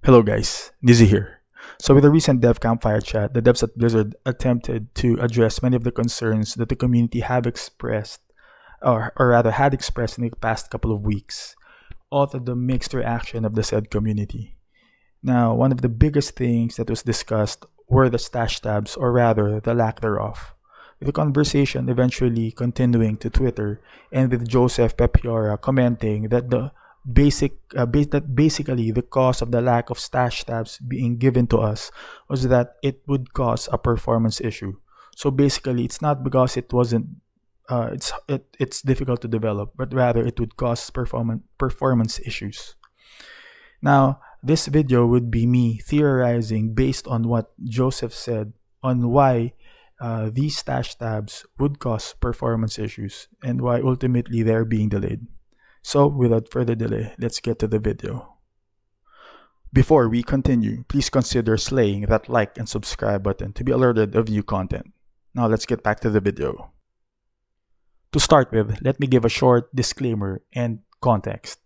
Hello guys, Dizzy here. So with the recent Dev Campfire chat, the devs at Blizzard attempted to address many of the concerns that the community have expressed, or rather had expressed in the past couple of weeks, all to the mixed reaction of the said community. Now, one of the biggest things that was discussed were the stash tabs, or rather, the lack thereof. With the conversation eventually continuing to Twitter, and with Joseph Pepiora commenting that basically the cause of the lack of stash tabs being given to us was that it would cause a performance issue. So basically, it's not because it wasn't it's difficult to develop, but rather it would cause performance issues. Now, this video would be me theorizing based on what Joseph said on why these stash tabs would cause performance issues and why ultimately they're being delayed. So without further delay, let's get to the video. Before we continue, please consider slaying that like and subscribe button to be alerted of new content. Now let's get back to the video. To start with, let me give a short disclaimer and context.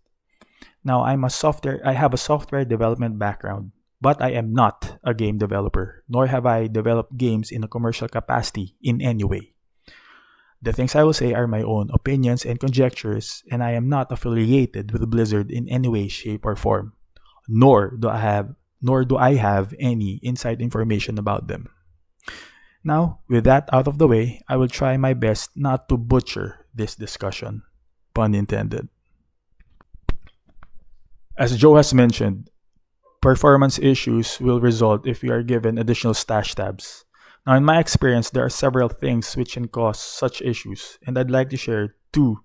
Now I have a software development background, but I am not a game developer, nor have I developed games in a commercial capacity in any way. The things I will say are my own opinions and conjectures, and I am not affiliated with Blizzard in any way, shape, or form, nor do I have any inside information about them. Now, with that out of the way, I will try my best not to butcher this discussion, pun intended. As Joe has mentioned, performance issues will result if we are given additional stash tabs. Now, in my experience, there are several things which can cause such issues, and I'd like to share two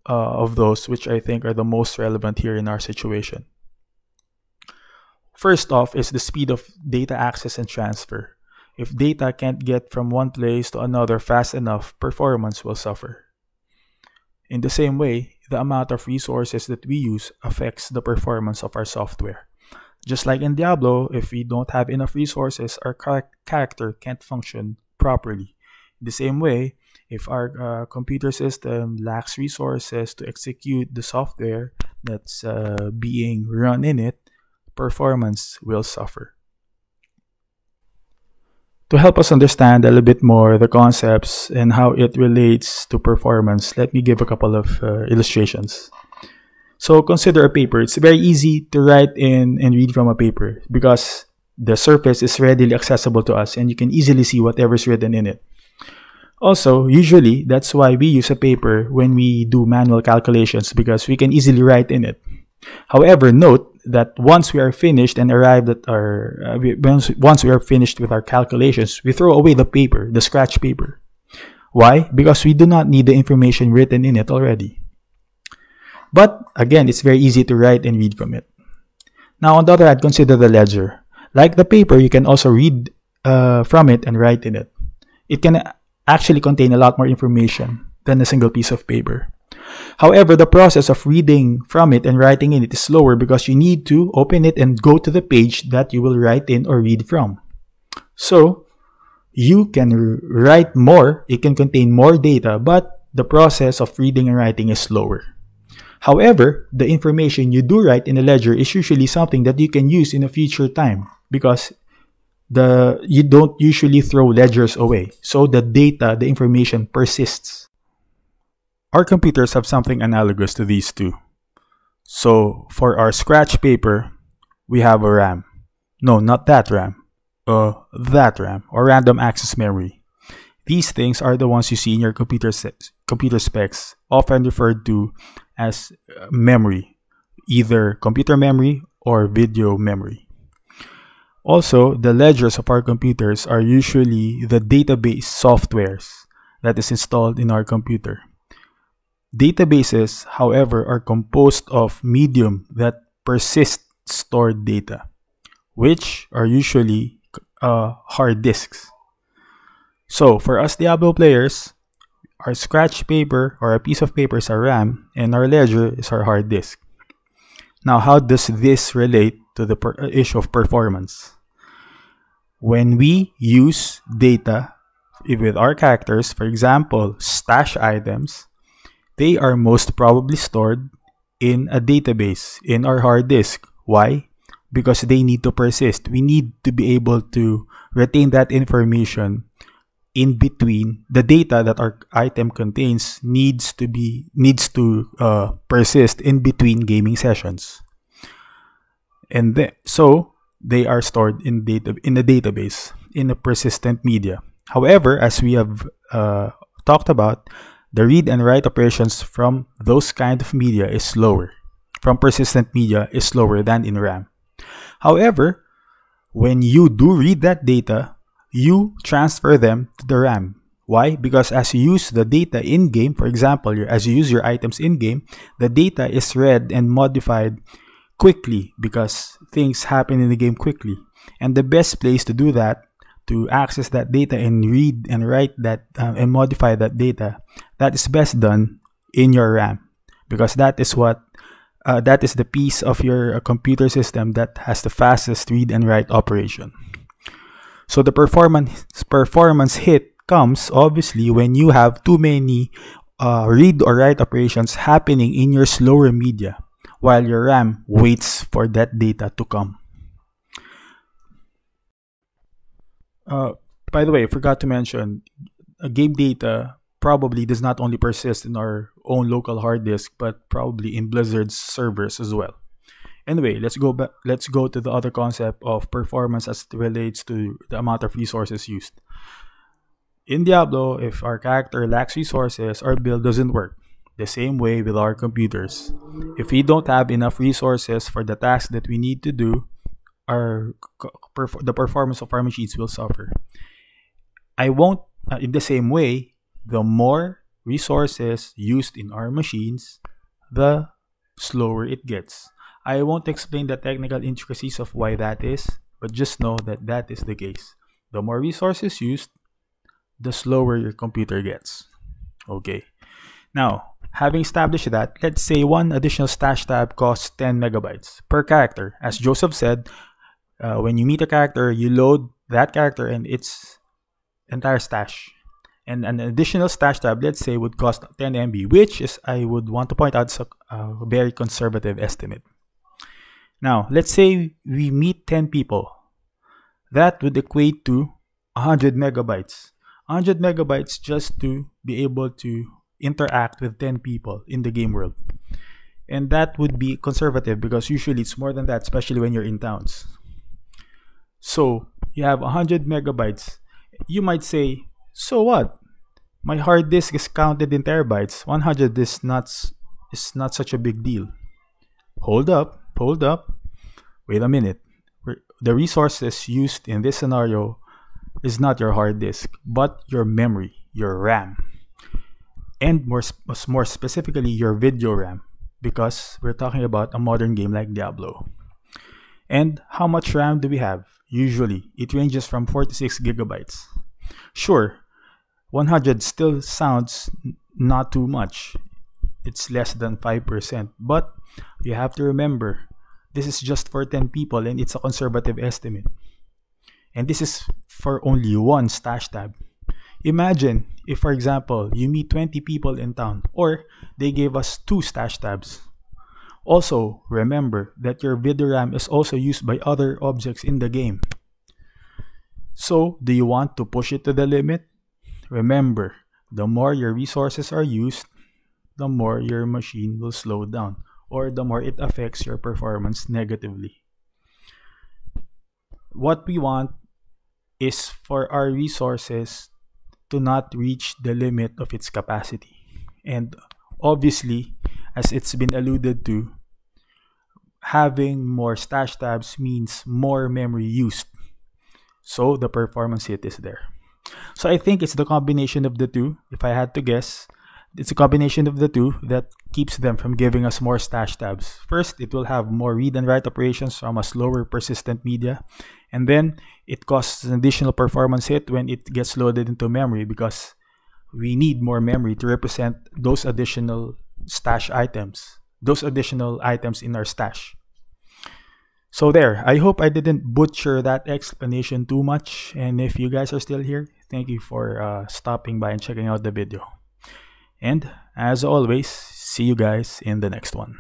of those which I think are the most relevant here in our situation. First off is the speed of data access and transfer. If data can't get from one place to another fast enough, performance will suffer. In the same way, the amount of resources that we use affects the performance of our software. Just like in Diablo, if we don't have enough resources, our character can't function properly. In the same way, if our computer system lacks resources to execute the software that's being run in it, performance will suffer. To help us understand a little bit more the concepts and how it relates to performance, let me give a couple of illustrations. So consider a paper. It's very easy to write in and read from a paper because the surface is readily accessible to us and you can easily see whatever's written in it. Also, usually, that's why we use a paper when we do manual calculations because we can easily write in it. However, note that once we are finished and arrived at once we are finished with our calculations, we throw away the paper, the scratch paper. Why? Because we do not need the information written in it already. But again, it's very easy to write and read from it. Now, on the other hand, consider the ledger. Like the paper, you can also read from it and write in it. It can actually contain a lot more information than a single piece of paper. However, the process of reading from it and writing in it is slower because you need to open it and go to the page that you will write in or read from. So, you can write more, it can contain more data, but the process of reading and writing is slower. However, the information you do write in a ledger is usually something that you can use in a future time because you don't usually throw ledgers away. So the data, the information persists. Our computers have something analogous to these two. So for our scratch paper, we have a RAM. No, not that RAM. That RAM, or random access memory. These things are the ones you see in your computer specs, often referred to as memory, either computer memory or video memory. Also, the ledgers of our computers are usually the database softwares that is installed in our computer. Databases, however, are composed of medium that persist stored data, which are usually hard disks. So, for us Diablo players, our scratch paper or a piece of paper is our RAM and our ledger is our hard disk. Now, how does this relate to the issue of performance? When we use data with our characters, for example, stash items, they are most probably stored in a database in our hard disk. Why? because they need to persist. We need to be able to retain that information in between. The data that our item contains needs to persist in between gaming sessions, and so they are stored in a database in a persistent media. However, as we have talked about, the read and write operations from those kind of media is slower. From persistent media is slower than in RAM. However, when you do read that data, you transfer them to the RAM. Why? Because as you use the data in-game, for example, as you use your items in-game, the data is read and modified quickly because things happen in the game quickly. And the best place to do that, to access that data and read and write that and modify that data, that is best done in your RAM, because that is the piece of your computer system that has the fastest read and write operation. So the performance hit comes obviously when you have too many read or write operations happening in your slower media while your RAM waits for that data to come. By the way, I forgot to mention, game data probably does not only persist in our own local hard disk, but probably in Blizzard's servers as well. Anyway, let's go to the other concept of performance as it relates to the amount of resources used. In Diablo, if our character lacks resources, our build doesn't work. The same way with our computers. If we don't have enough resources for the task that we need to do, the performance of our machines will suffer. In the same way, the more resources used in our machines, the slower it gets. I won't explain the technical intricacies of why that is, but just know that that is the case. The more resources used, the slower your computer gets. Okay. Now, having established that, let's say one additional stash tab costs 10 megabytes per character. As Joseph said, when you meet a character, you load that character and its entire stash. And an additional stash tab, let's say, would cost 10 MB, which is, I would want to point out, is a very conservative estimate. Now, let's say we meet 10 people. That would equate to 100 megabytes. 100 megabytes just to be able to interact with 10 people in the game world. And that would be conservative because usually it's more than that, especially when you're in towns. So you have 100 megabytes. You might say, so what? My hard disk is counted in terabytes. 100 is not such a big deal. Hold up. Wait a minute. The resources used in this scenario is not your hard disk, but your memory, your RAM. And more specifically, your video RAM, because we're talking about a modern game like Diablo. And how much RAM do we have? Usually, it ranges from 4 to 6 gigabytes. Sure, 100 still sounds not too much. It's less than 5%. But you have to remember, this is just for 10 people and it's a conservative estimate. And this is for only one stash tab. Imagine if, for example, you meet 20 people in town, or they gave us 2 stash tabs. Also, remember that your video RAM is also used by other objects in the game. So, do you want to push it to the limit? Remember, the more your resources are used, the more your machine will slow down, or the more it affects your performance negatively. What we want is for our resources to not reach the limit of its capacity. And obviously, as it's been alluded to, having more stash tabs means more memory used. So the performance hit is there. So I think it's the combination of the two. If I had to guess, it's a combination of the two that keeps them from giving us more stash tabs. First, it will have more read and write operations from a slower persistent media. And then it causes an additional performance hit when it gets loaded into memory, because we need more memory to represent those additional stash items, those additional items in our stash. So there, I hope I didn't butcher that explanation too much. And if you guys are still here, thank you for stopping by and checking out the video. And as always, see you guys in the next one.